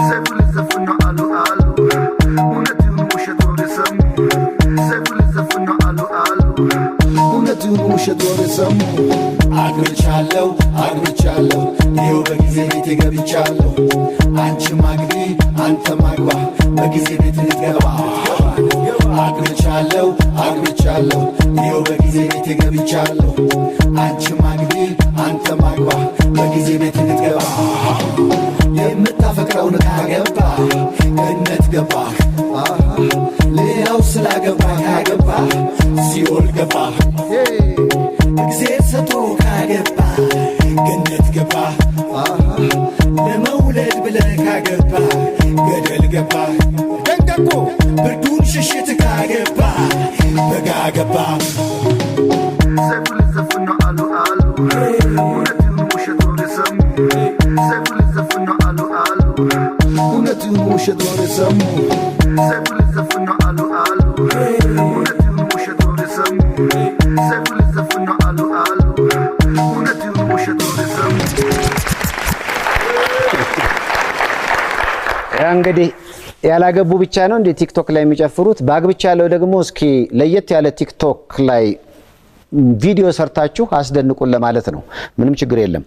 ሰይፉ ልዘፍን ነው አሉ አሉ እውነቱን ውሸት ወሬ ሰሙ ሰይፉ ልዘፍን ነው አሉ አሉ እውነቱን ውሸት ወሬ ሰሙ አግብቻለሁ ይኸው በጊዜ ቤት ገብቻለሁ አንቺ ማግቢ አንተ ማግባ በጊዜ ቤት ልትገባ አግብቻለሁ ይኸው በጊዜ ቤት ገብቻለሁ አንቺ ማግቢ አንተ ማግባ በጊዜ ቤት ልትገባ የምታፈቅረውን ካገባ ገነት ገባ ሌላው ስላገባ ካገባ ሲኦል ገባ እግዚአብሔር ሰጥቶ ካገባ ገነት ገባ ለመውለድ ብለህ ካገባ ገደል ገባ ደንገቆ ብርዱን ሽሽት ካገባ በጋ ገባ ሰይፉ ልዘፍን ነው አሉ አሉ እውነቱን ውሸት ወሬ ሰሙ ሰይፉ ልዘፍን ነው አሉ አሉ እውነቱን ውሸት ወሬ ሰሙ ሰይፉ ልዘፍን ነው አሉ አሉ እውነቱን ውሸት ወሬ ሰሙ ሰይፉ ልዘፍን ነው አሉ አሉ እውነቱን ውሸት ወሬ ሰሙ እንግዲህ ያላገቡ ብቻ ነው እንዴ ቲክቶክ ላይ የሚጨፍሩት? ባግብቻለሁ ደግሞ እስኪ ለየት ያለ ቲክቶክ ላይ ቪዲዮ ሰርታችሁ አስደንቁን ለማለት ነው። ምንም ችግር የለም።